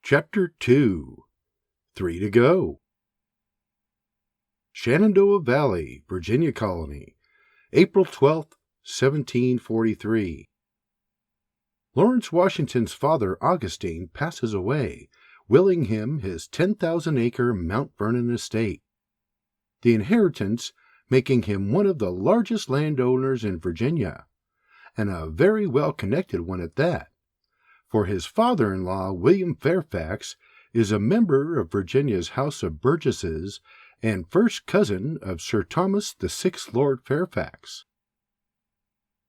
Chapter 2. 3 to go. Shenandoah Valley, Virginia Colony, April 12th, 1743. Lawrence Washington's father, Augustine, passes away, willing him his 10,000-acre Mount Vernon estate, the inheritance making him one of the largest landowners in Virginia, and a very well-connected one at that, for his father-in-law, William Fairfax, is a member of Virginia's House of Burgesses and first cousin of Sir Thomas the Sixth Lord Fairfax.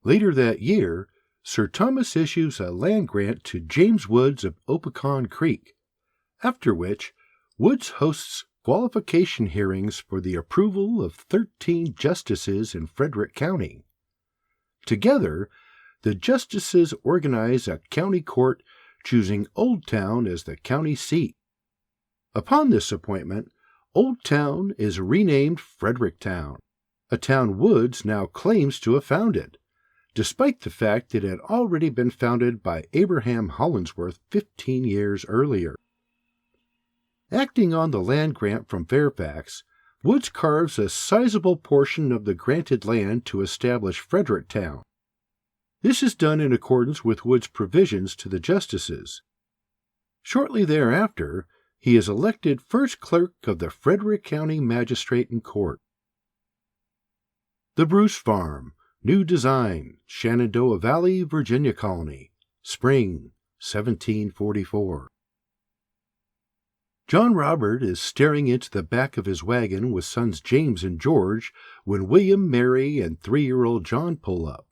Later that year, Sir Thomas issues a land grant to James Woods of Opicon Creek, after which Woods hosts qualification hearings for the approval of 13 justices in Frederick County. Together, the justices organize a county court, choosing Old Town as the county seat. Upon this appointment, Old Town is renamed Fredericktown, a town Woods now claims to have founded, despite the fact it had already been founded by Abraham Hollingsworth 15 years earlier. Acting on the land grant from Fairfax, Woods carves a sizable portion of the granted land to establish Fredericktown. This is done in accordance with Woods' provisions to the justices. Shortly thereafter, he is elected first clerk of the Frederick County Magistrate and Court. The Bruce Farm, New Design, Shenandoah Valley, Virginia Colony, Spring, 1744. John Robert is staring into the back of his wagon with sons James and George when William, Mary, and 3-year-old John pull up.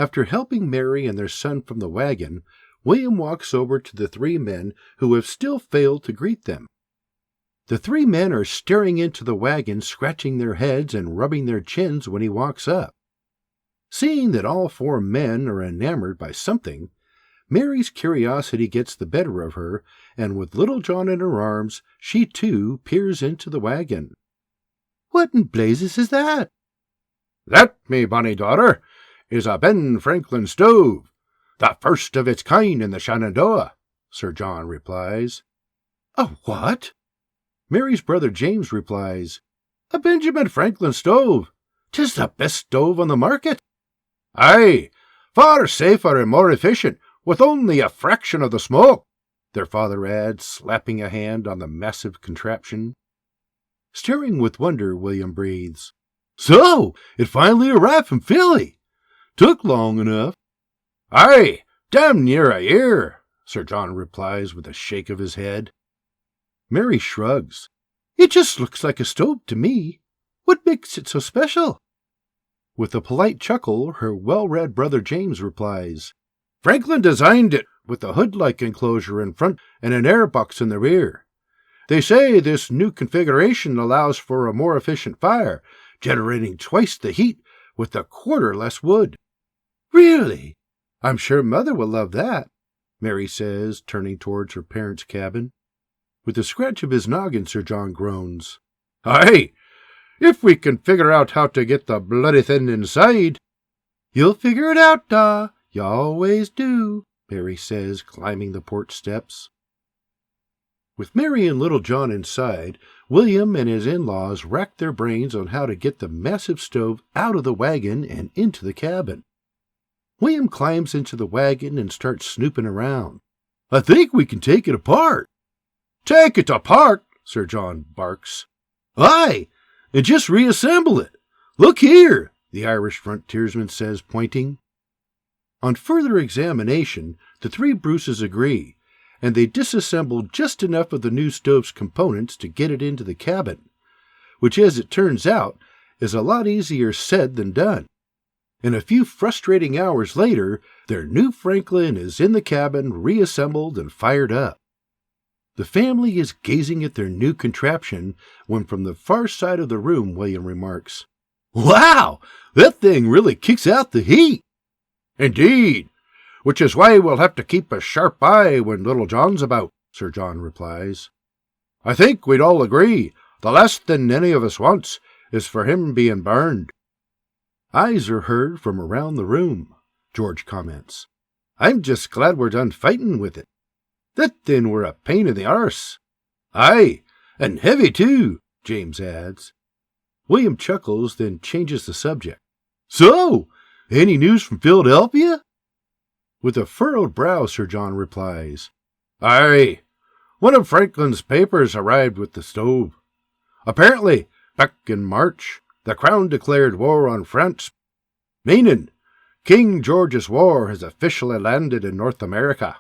After helping Mary and their son from the wagon, William walks over to the 3 men who have still failed to greet them. The 3 men are staring into the wagon, scratching their heads and rubbing their chins when he walks up. Seeing that all 4 men are enamored by something, Mary's curiosity gets the better of her, and with little John in her arms, she too peers into the wagon. "What in blazes is that?" "That, me bonny daughter, is a Ben Franklin stove, the first of its kind in the Shenandoah," Sir John replies. "A what?" Mary's brother James replies, "A Benjamin Franklin stove. 'Tis the best stove on the market." "Aye, far safer and more efficient, with only a fraction of the smoke," their father adds, slapping a hand on the massive contraption. Staring with wonder, William breathes, "So, it finally arrived from Philly. Took long enough." "Aye, damn near a year," Sir John replies with a shake of his head. Mary shrugs. "It just looks like a stove to me. What makes it so special?" With a polite chuckle, her well-read brother James replies, "Franklin designed it with a hood-like enclosure in front and an air box in the rear. They say this new configuration allows for a more efficient fire, generating twice the heat with a quarter less wood." "Really? I'm sure Mother will love that," Mary says, turning towards her parents' cabin. With a scratch of his noggin, Sir John groans, "Aye, if we can figure out how to get the bloody thing inside." "You'll figure it out, Da. You always do," Mary says, climbing the porch steps. With Mary and little John inside, William and his in-laws rack their brains on how to get the massive stove out of the wagon and into the cabin. William climbs into the wagon and starts snooping around. "I think we can take it apart." "Take it apart?" Sir John barks. "Aye, and just reassemble it. Look here," the Irish frontiersman says, pointing. On further examination, the 3 Bruces agree, and they disassemble just enough of the new stove's components to get it into the cabin, which, as it turns out, is a lot easier said than done. And a few frustrating hours later, their new Franklin is in the cabin, reassembled and fired up. The family is gazing at their new contraption when from the far side of the room William remarks, "Wow, that thing really kicks out the heat." "Indeed, which is why we'll have to keep a sharp eye when little John's about," Sir John replies. "I think we'd all agree the last thing any of us wants is for him being burned." Eyes are heard from around the room. George comments, "I'm just glad we're done fighting with it." That then were a pain in the arse. Aye, and heavy too, James adds. William chuckles, then changes the subject. So, any news from Philadelphia? With a furrowed brow, Sir John replies, Aye, one of Franklin's papers arrived with the stove. Apparently, back in March, the Crown declared war on France, meaning King George's War has officially landed in North America.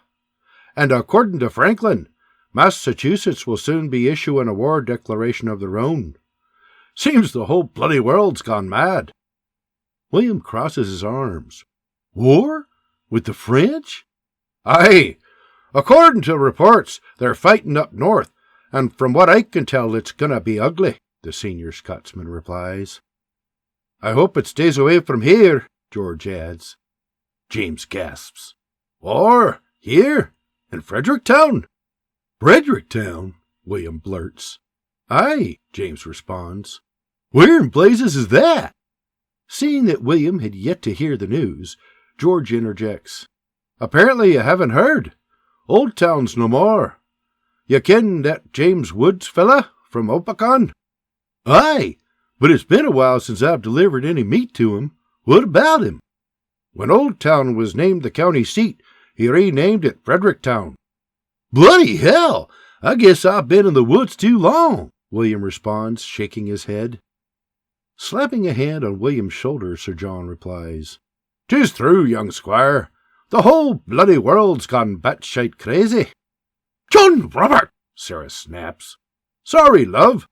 And according to Franklin, Massachusetts will soon be issuing a war declaration of their own. Seems the whole bloody world's gone mad. William crosses his arms. War? With the French? Aye. According to reports, they're fighting up north, and from what I can tell, it's gonna be ugly, the senior Scotsman replies. I hope it stays away from here, George adds. James gasps. War? Here? In Fredericktown? Fredericktown? William blurts. Aye, James responds. Where in blazes is that? Seeing that William had yet to hear the news, George interjects. Apparently you haven't heard. Old Town's no more. You ken that James Woods fella from Opakon? Aye, but it's been a while since I've delivered any meat to him. What about him? When Old Town was named the county seat, he renamed it Fredericktown. Bloody hell! I guess I've been in the woods too long, William responds, shaking his head. Slapping a hand on William's shoulder, Sir John replies, "'Tis true, young squire. The whole bloody world's gone batshite crazy." "John Robert!" Sarah snaps. "Sorry, love."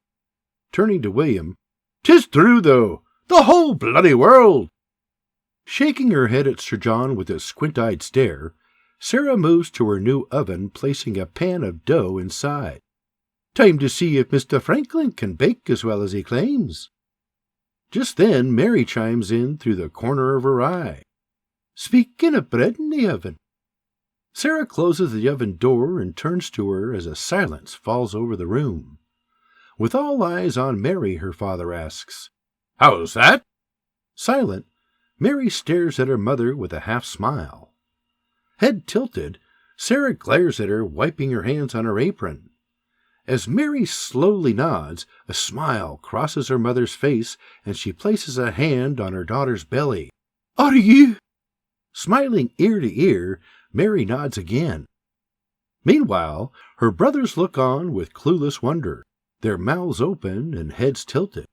Turning to William, "'Tis true, though. The whole bloody world." Shaking her head at Sir John with a squint-eyed stare, Sarah moves to her new oven, placing a pan of dough inside. "Time to see if Mr. Franklin can bake as well as he claims." Just then Mary chimes in through the corner of her eye. "Speaking of bread in the oven." Sarah closes the oven door and turns to her as a silence falls over the room. With all eyes on Mary, her father asks, "How's that?" Silent, Mary stares at her mother with a half-smile. Head tilted, Sarah glares at her, wiping her hands on her apron. As Mary slowly nods, a smile crosses her mother's face, and she places a hand on her daughter's belly. "Are you?" Smiling ear to ear, Mary nods again. Meanwhile, her brothers look on with clueless wonder, their mouths open and heads tilted.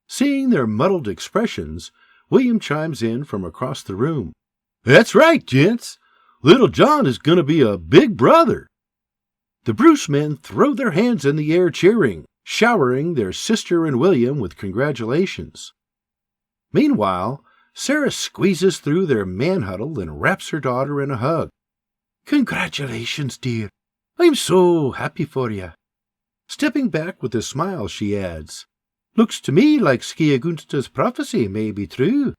Seeing their muddled expressions, William chimes in from across the room. "That's right, gents. Little John is going to be a big brother." The Bruce men throw their hands in the air cheering, showering their sister and William with congratulations. Meanwhile, Sarah squeezes through their man-huddle and wraps her daughter in a hug. "Congratulations, dear. I'm so happy for you." Stepping back with a smile, she adds, "Looks to me like Skiagunsta's prophecy may be true."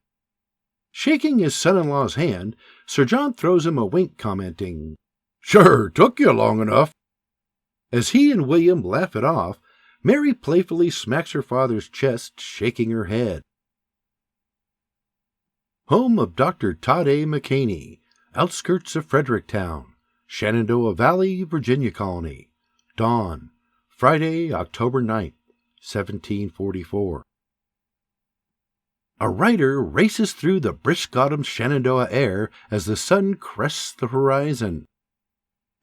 Shaking his son-in-law's hand, Sir John throws him a wink, commenting, "Sure took you long enough." As he and William laugh it off, Mary playfully smacks her father's chest, shaking her head. Home of Dr. Todd A. McCaney, outskirts of Fredericktown, Shenandoah Valley, Virginia Colony. Dawn, Friday, October 9th, 1744. A rider races through the brisk autumn Shenandoah air as the sun crests the horizon.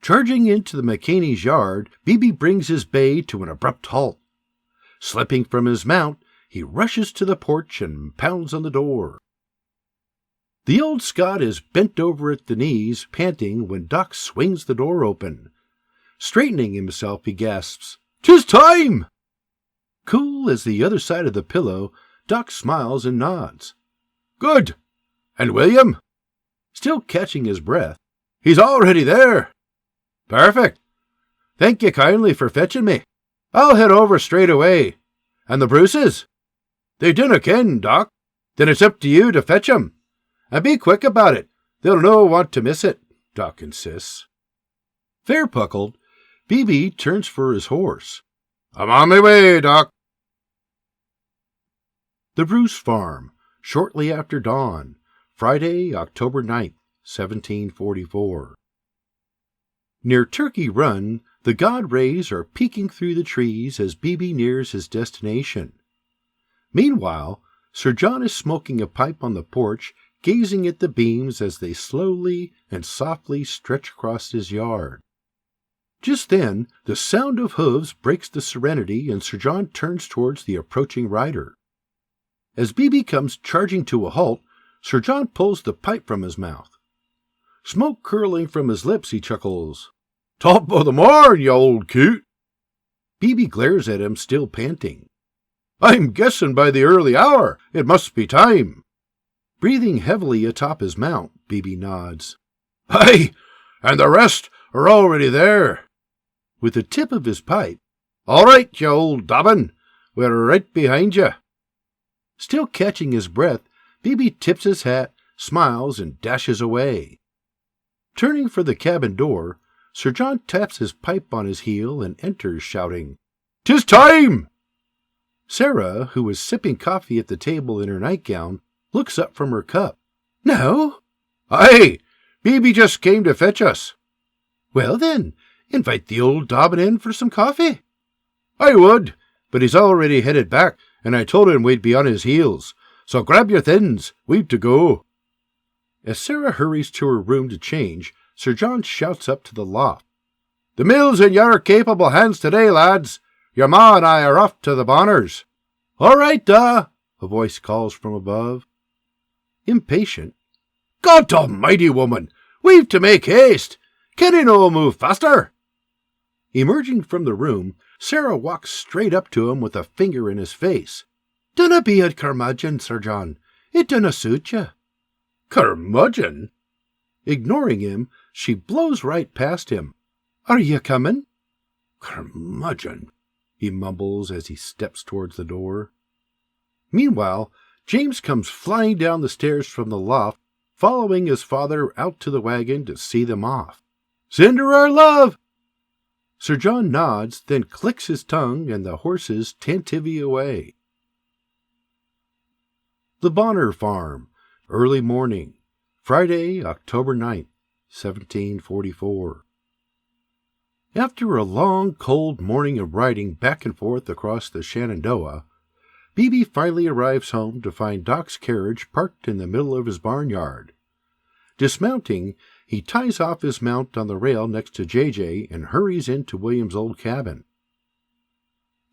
Charging into the McCaney's yard, Beebe brings his bay to an abrupt halt. Slipping from his mount, he rushes to the porch and pounds on the door. The old Scot is bent over at the knees, panting, when Doc swings the door open. Straightening himself, he gasps, "'Tis time!" Cool as the other side of the pillow, Doc smiles and nods. "Good. And William?" Still catching his breath, "He's already there." "Perfect. Thank you kindly for fetching me. I'll head over straight away. And the Bruces?" "They dinna ken, Doc. Then it's up to you to fetch 'em. And be quick about it. They'll no want to miss it," Doc insists. Fair puckled, Beebe turns for his horse. "I'm on my way, Doc." The Bruce Farm, shortly after dawn, Friday, October 9th, 1744. Near Turkey Run, the god rays are peeking through the trees as Beebe nears his destination. Meanwhile, Sir John is smoking a pipe on the porch, gazing at the beams as they slowly and softly stretch across his yard. Just then, the sound of hooves breaks the serenity, and Sir John turns towards the approaching rider. As Beebe comes charging to a halt, Sir John pulls the pipe from his mouth. Smoke curling from his lips, he chuckles. "Top of the morn, you old coot!" Beebe glares at him, still panting. "I'm guessing by the early hour it must be time." Breathing heavily atop his mount, Beebe nods. "Aye, and the rest are already there." With the tip of his pipe, "All right, you old Dobbin, we're right behind you." Still catching his breath, Beebe tips his hat, smiles, and dashes away. Turning for the cabin door, Sir John taps his pipe on his heel and enters, shouting, "'Tis time!" Sarah, who was sipping coffee at the table in her nightgown, looks up from her cup. "No?" "Aye, Beebe just came to fetch us." "Well then, invite the old Dobbin in for some coffee." "I would, but he's already headed back, and I told him we'd be on his heels. So grab your thins, we've to go." As Sarah hurries to her room to change, Sir John shouts up to the loft. "The mill's in your capable hands today, lads. Your ma and I are off to the Bonners." "All right, a voice calls from above. Impatient, "God almighty, woman, we've to make haste. Can he no move faster?" Emerging from the room, Sarah walks straight up to him with a finger in his face. "Dinna be a curmudgeon, Sir John. It dinna suit you." "Curmudgeon?" Ignoring him, she blows right past him. "Are you coming?" "Curmudgeon," he mumbles as he steps towards the door. Meanwhile, James comes flying down the stairs from the loft, following his father out to the wagon to see them off. "Send her our love." Sir John nods, then clicks his tongue, and the horses tantivy away. The Bonner Farm, early morning, Friday, October 9th, 1744. After a long, cold morning of riding back and forth across the Shenandoah, Beebe finally arrives home to find Doc's carriage parked in the middle of his barnyard. Dismounting, he ties off his mount on the rail next to JJ and hurries into William's old cabin.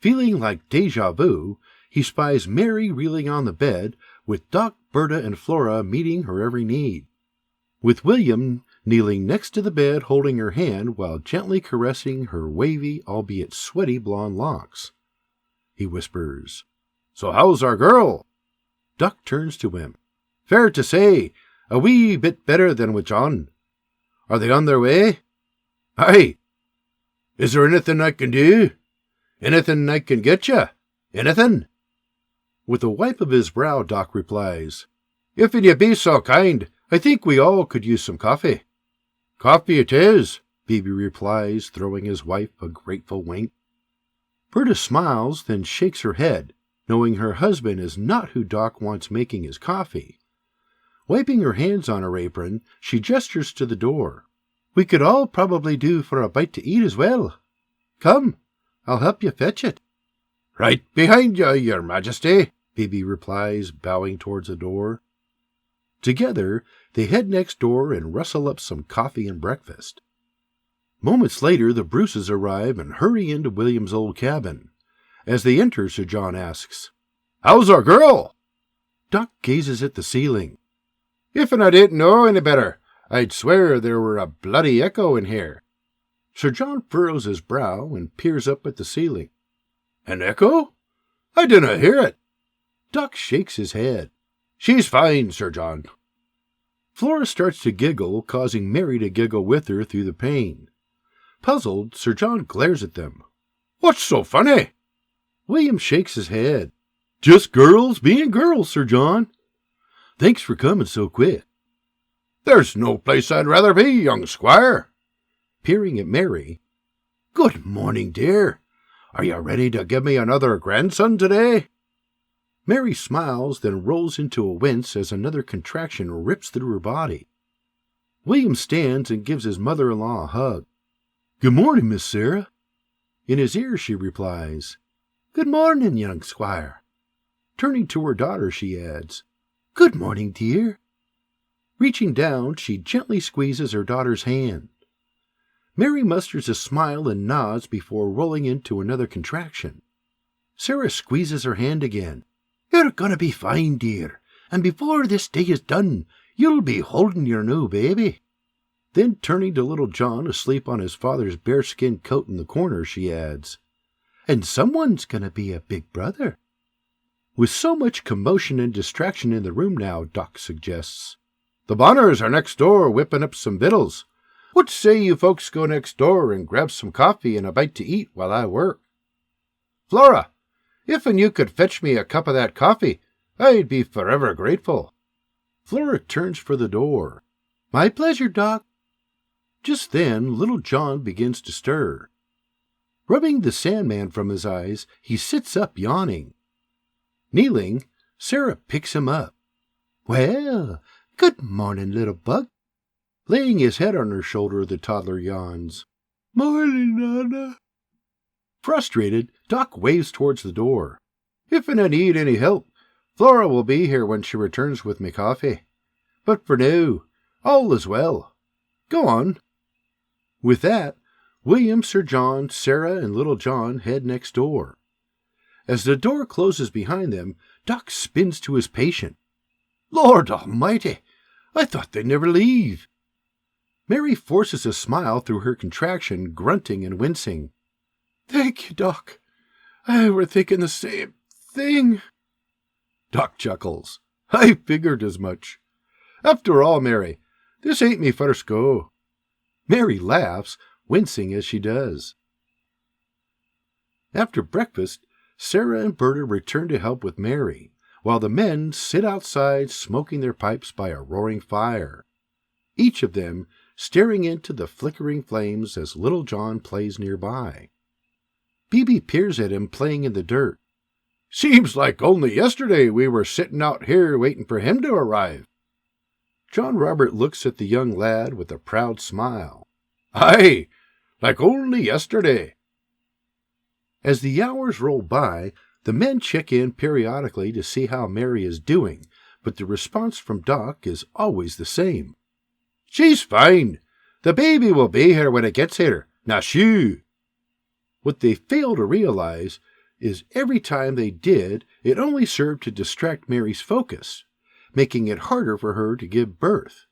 Feeling like déjà vu, he spies Mary reeling on the bed, with Doc, Berta, and Flora meeting her every need, with William kneeling next to the bed holding her hand while gently caressing her wavy, albeit sweaty, blonde locks. He whispers, "So how's our girl?" Doc turns to him. "Fair to say, a wee bit better than with John." "Are they on their way?" "Aye." "Is there anything I can do? Anything I can get you? Anything?" With a wipe of his brow, Doc replies, "If you be so kind, I think we all could use some coffee." "Coffee it is," Beebe replies, throwing his wife a grateful wink. Berta smiles, then shakes her head, knowing her husband is not who Doc wants making his coffee. Wiping her hands on her apron, she gestures to the door. "We could all probably do for a bite to eat as well. Come, I'll help you fetch it." "Right behind you, your majesty," Beebe replies, bowing towards the door. Together, they head next door and rustle up some coffee and breakfast. Moments later, the Bruces arrive and hurry into William's old cabin. As they enter, Sir John asks, "How's our girl?" Doc gazes at the ceiling. "If I didn't know any better, I'd swear there were a bloody echo in here." Sir John furrows his brow and peers up at the ceiling. "An echo? I didn't hear it." Doc shakes his head. "She's fine, Sir John." Flora starts to giggle, causing Mary to giggle with her through the pain. Puzzled, Sir John glares at them. "What's so funny?" William shakes his head. "Just girls being girls, Sir John. Thanks for coming so quick." "There's no place I'd rather be, young squire." Peering at Mary. "Good morning, dear. Are you ready to give me another grandson today?" Mary smiles, then rolls into a wince as another contraction rips through her body. William stands and gives his mother-in-law a hug. Good morning, Miss Sarah. In his ear she replies, Good morning, young squire. Turning to her daughter, she adds, Good morning, dear. Reaching down, she gently squeezes her daughter's hand. Mary musters a smile and nods before rolling into another contraction. Sarah squeezes her hand again. You're going to be fine, dear, and before this day is done, you'll be holding your new baby. Then, turning to little John asleep on his father's bearskin coat in the corner, she adds, And someone's going to be a big brother. With so much commotion and distraction in the room now, Doc suggests, The Bonners are next door whipping up some victuals. What say you folks go next door and grab some coffee and a bite to eat while I work? Flora, if and you could fetch me a cup of that coffee, I'd be forever grateful. Flora turns for the door. My pleasure, Doc. Just then, little John begins to stir. Rubbing the Sandman from his eyes, he sits up yawning. Kneeling, Sarah picks him up. Well, good morning, little bug. Laying his head on her shoulder, the toddler yawns. Morning, Nana. Frustrated, Doc waves towards the door. If I need any help, Flora will be here when she returns with me coffee. But for now, all is well. Go on. With that, William, Sir John, Sarah, and little John head next door. As the door closes behind them, Doc spins to his patient. Lord Almighty! I thought they'd never leave. Mary forces a smile through her contraction, grunting and wincing. Thank you, Doc. I were thinking the same thing. Doc chuckles. I figured as much. After all, Mary, this ain't me first go. Mary laughs, wincing as she does. After breakfast, Sarah and Berta return to help with Mary, while the men sit outside smoking their pipes by a roaring fire, each of them staring into the flickering flames as little John plays nearby. Bebe peers at him playing in the dirt. Seems like only yesterday we were sitting out here waiting for him to arrive. John Robert looks at the young lad with a proud smile. Aye, like only yesterday. As the hours roll by, the men check in periodically to see how Mary is doing, but the response from Doc is always the same. She's fine. The baby will be here when it gets here. Now shoo! What they fail to realize is every time they did, it only served to distract Mary's focus, making it harder for her to give birth.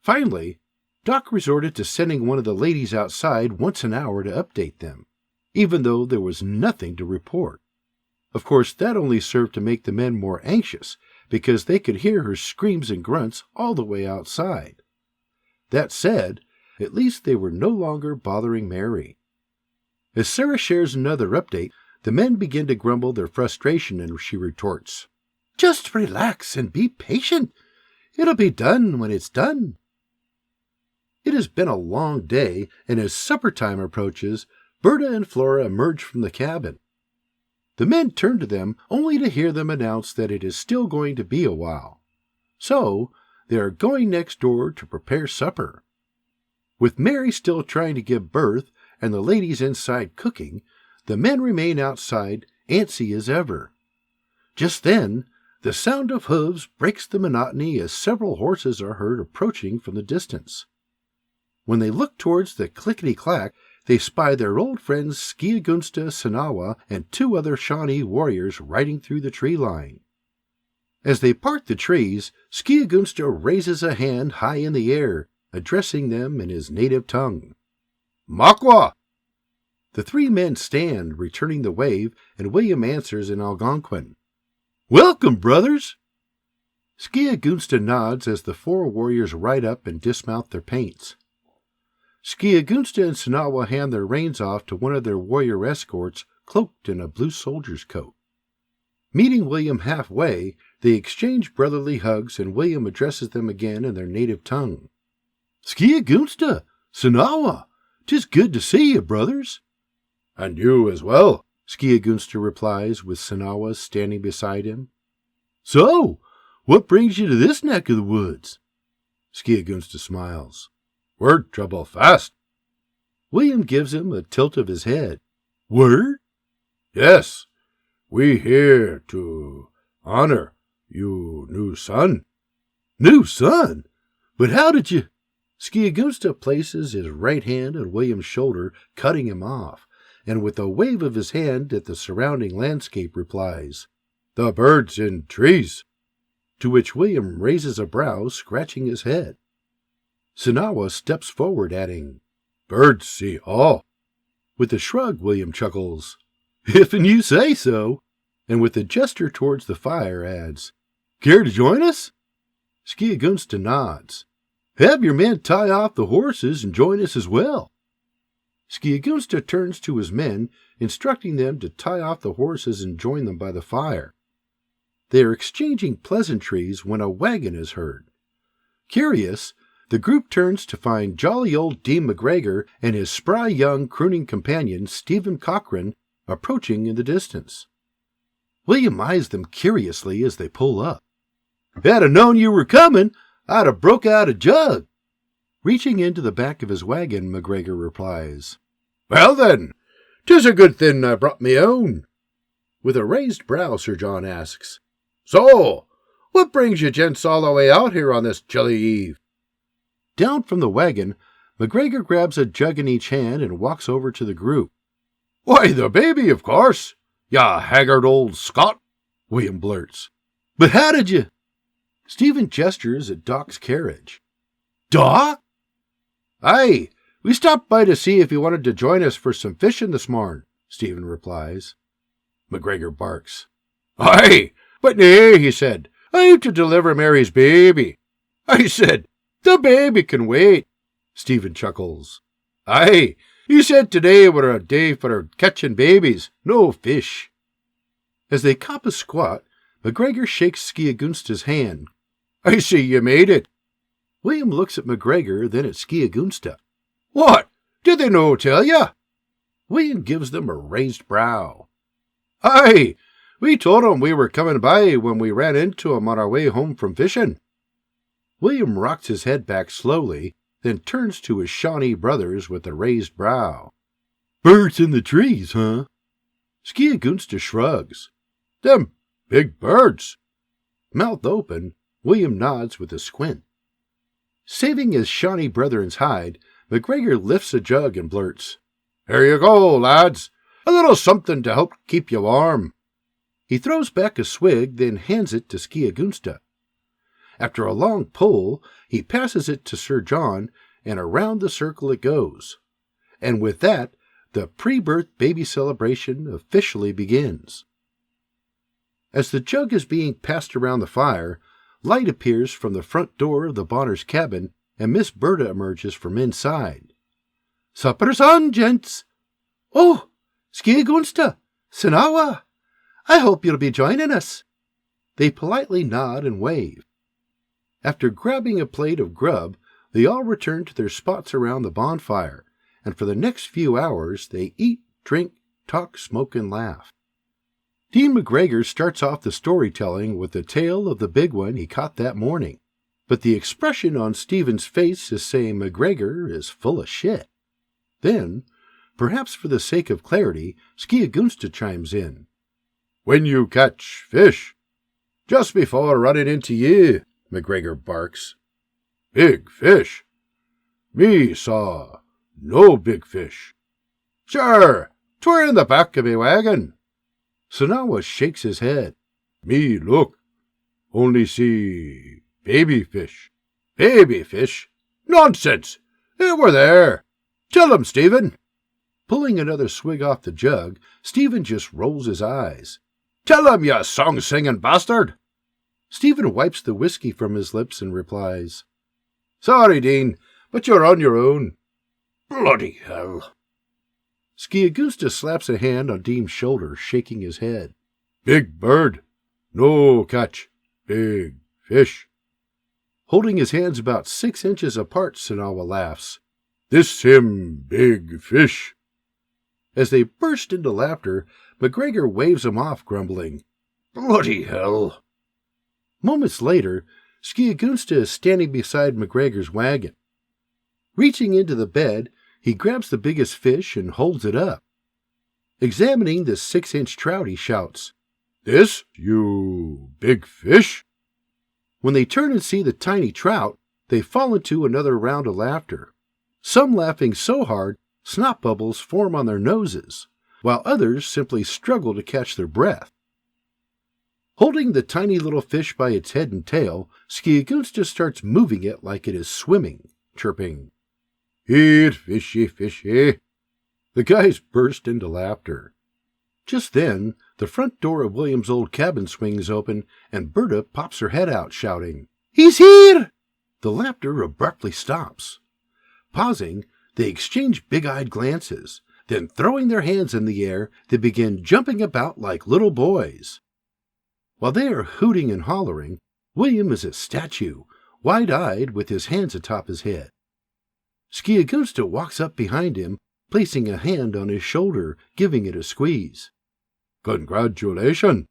Finally, Doc resorted to sending one of the ladies outside once an hour to update them, even though there was nothing to report. Of course, that only served to make the men more anxious, because they could hear her screams and grunts all the way outside. That said, at least they were no longer bothering Mary. As Sarah shares another update, the men begin to grumble their frustration, and she retorts, Just relax and be patient. It'll be done when it's done. It has been a long day, and as supper time approaches, Berta and Flora emerge from the cabin. The men turn to them only to hear them announce that it is still going to be a while. So, they are going next door to prepare supper. With Mary still trying to give birth and the ladies inside cooking, the men remain outside, antsy as ever. Just then, the sound of hooves breaks the monotony as several horses are heard approaching from the distance. When they look towards the clickety-clack, they spy their old friends Skiagunsta, Sanawa, and 2 other Shawnee warriors riding through the tree line. As they part the trees, Skiagunsta raises a hand high in the air, addressing them in his native tongue. Makwa! The 3 men stand, returning the wave, and William answers in Algonquin. Welcome, brothers! Skiagunsta nods as the 4 warriors ride up and dismount their paints. Skiagunsta and Sanawa hand their reins off to one of their warrior escorts, cloaked in a blue soldier's coat. Meeting William halfway, they exchange brotherly hugs, and William addresses them again in their native tongue. Skiagunsta, Sanawa, 'tis good to see you, brothers. And you as well, Skiagunsta replies, with Sanawa standing beside him. So, what brings you to this neck of the woods? Skiagunsta smiles. Word trouble fast. William gives him a tilt of his head. Word? Yes, we here to honor you new son. New son? But how did you... Skiagunsta places his right hand on William's shoulder, cutting him off, and with a wave of his hand at the surrounding landscape replies, The birds in trees. To which William raises a brow, scratching his head. Sinawa steps forward, adding, Birds see all. With a shrug, William chuckles, If and you say so, and with a gesture towards the fire adds, Care to join us? Skiagunsta nods. Have your men tie off the horses and join us as well. Skiagunsta turns to his men, instructing them to tie off the horses and join them by the fire. They are exchanging pleasantries when a wagon is heard. Curious, the group turns to find jolly old Dean McGregor and his spry young crooning companion, Stephen Cochrane, approaching in the distance. William eyes them curiously as they pull up. If I'd have known you were coming, I'd have broke out a jug. Reaching into the back of his wagon, McGregor replies, Well then, 'tis a good thing I brought me own. With a raised brow, Sir John asks, So, what brings you gents all the way out here on this chilly eve? Down from the wagon, McGregor grabs a jug in each hand and walks over to the group. Why, the baby, of course, ya haggard old Scot, William blurts. But how did you... Stephen gestures at Doc's carriage. Doc? Aye, we stopped by to see if you wanted to join us for some fishing this morn, Stephen replies. McGregor barks. Aye, but nay, he said, I've to deliver Mary's baby. I said, the baby can wait. Stephen chuckles. Aye, you said today were a day for catching babies, no fish. As they cop a squat, McGregor shakes Skiagunsta's hand. I see you made it. William looks at McGregor, then at Skiagunsta. What? Did they no tell ya? William gives them a raised brow. Aye, we told 'em we were coming by when we ran into 'em on our way home from fishing. William rocks his head back slowly, then turns to his Shawnee brothers with a raised brow. Birds in the trees, huh? Skiagunsta shrugs. Them big birds. Mouth open, William nods with a squint. Saving his Shawnee brethren's hide, McGregor lifts a jug and blurts, Here you go, lads. A little something to help keep you warm. He throws back a swig, then hands it to Skiagunsta. After a long pull, he passes it to Sir John, and around the circle it goes. And with that, the pre-birth baby celebration officially begins. As the jug is being passed around the fire, light appears from the front door of the Bonner's cabin, and Miss Berta emerges from inside. Supper's on, gents. Oh, Skiagunsta, Sinawa, I hope you'll be joining us. They politely nod and wave. After grabbing a plate of grub, they all return to their spots around the bonfire, and for the next few hours they eat, drink, talk, smoke, and laugh. Dean McGregor starts off the storytelling with the tale of the big one he caught that morning, but the expression on Stephen's face is saying McGregor is full of shit. Then, perhaps for the sake of clarity, Skiagunsta chimes in. When you catch fish, just before running into ye, McGregor barks. Big fish. Me saw no big fish. Sure, 'twere in the back of me wagon. Sinawa shakes his head. Me look, only see baby fish. Baby fish? Nonsense! It were there. Tell him, Stephen. Pulling another swig off the jug, Stephen just rolls his eyes. Tell him, you song-singing bastard. Stephen wipes the whiskey from his lips and replies, Sorry, Dean, but you're on your own. Bloody hell. Skiagunsta slaps a hand on Dean's shoulder, shaking his head. Big bird. No catch. Big fish. Holding his hands about 6 inches apart, Sinawa laughs. This him big fish. As they burst into laughter, McGregor waves them off, grumbling, Bloody hell. Moments later, Skiagunsta is standing beside McGregor's wagon. Reaching into the bed, He grabs the biggest fish and holds it up. Examining the 6-inch trout, he shouts, "This, you big fish?" When they turn and see the tiny trout, they fall into another round of laughter, some laughing so hard snot bubbles form on their noses, while others simply struggle to catch their breath. Holding the tiny little fish by its head and tail, Skiagunsta starts moving it like it is swimming, chirping, "Eat, fishy, fishy." The guys burst into laughter. Just then, the front door of William's old cabin swings open, and Berta pops her head out, shouting, "He's here!" The laughter abruptly stops. Pausing, they exchange big-eyed glances. Then, throwing their hands in the air, they begin jumping about like little boys. While they are hooting and hollering, William is a statue, wide-eyed with his hands atop his head. Skiagunsta walks up behind him, placing a hand on his shoulder, giving it a squeeze. "Congratulations."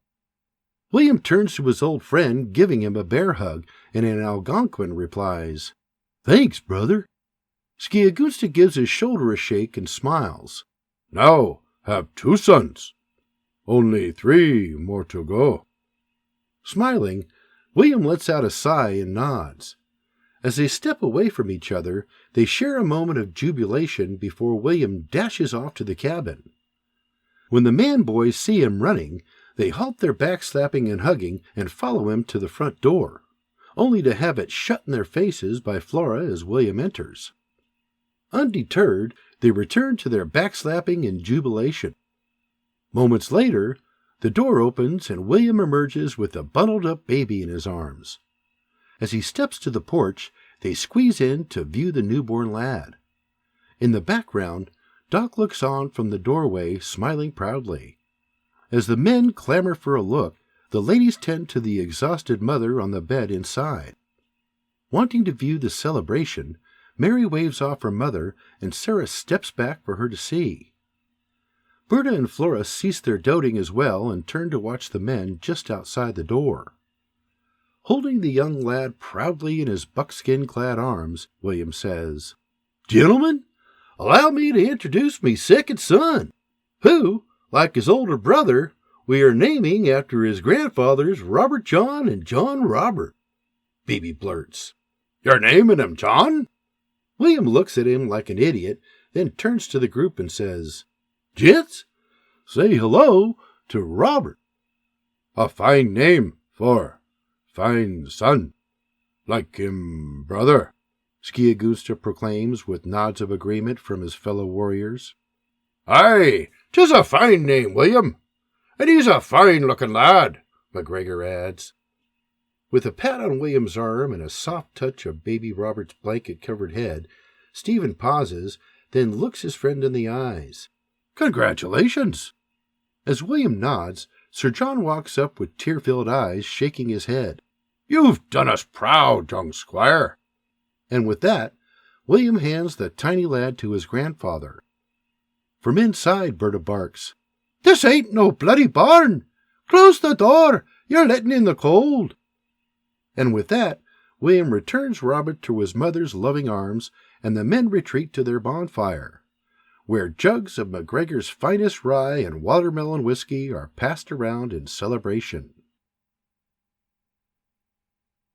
William turns to his old friend, giving him a bear hug, and in Algonquin replies, "Thanks, brother." Skiagunsta gives his shoulder a shake and smiles. "Now have 2 sons. Only 3 more to go." Smiling, William lets out a sigh and nods. As they step away from each other, they share a moment of jubilation before William dashes off to the cabin. When the man boys see him running, they halt their backslapping and hugging and follow him to the front door, only to have it shut in their faces by Flora as William enters. Undeterred, they return to their backslapping and jubilation. Moments later, the door opens and William emerges with a bundled-up baby in his arms. As he steps to the porch, they squeeze in to view the newborn lad. In the background, Doc looks on from the doorway, smiling proudly. As the men clamor for a look, the ladies tend to the exhausted mother on the bed inside. Wanting to view the celebration, Mary waves off her mother, and Sarah steps back for her to see. Berta and Flora cease their doting as well and turn to watch the men just outside the door. Holding the young lad proudly in his buckskin-clad arms, William says, "Gentlemen, allow me to introduce me second son, who, like his older brother, we are naming after his grandfathers Robert John and John Robert." Baby blurts, "You're naming him John?" William looks at him like an idiot, then turns to the group and says, "Gents, say hello to Robert." "A fine name for fine son. Like him, brother," Skiagunsta proclaims with nods of agreement from his fellow warriors. "Aye, 'tis a fine name, William, and he's a fine-looking lad," McGregor adds. With a pat on William's arm and a soft touch of baby Robert's blanket-covered head, Stephen pauses, then looks his friend in the eyes. "Congratulations!" As William nods, Sir John walks up with tear-filled eyes, shaking his head. "You've done us proud, young squire." And with that, William hands the tiny lad to his grandfather. From inside, Berta barks, "This ain't no bloody barn! Close the door! You're letting in the cold!" And with that, William returns Robert to his mother's loving arms, and the men retreat to their bonfire, where jugs of McGregor's finest rye and watermelon whiskey are passed around in celebration.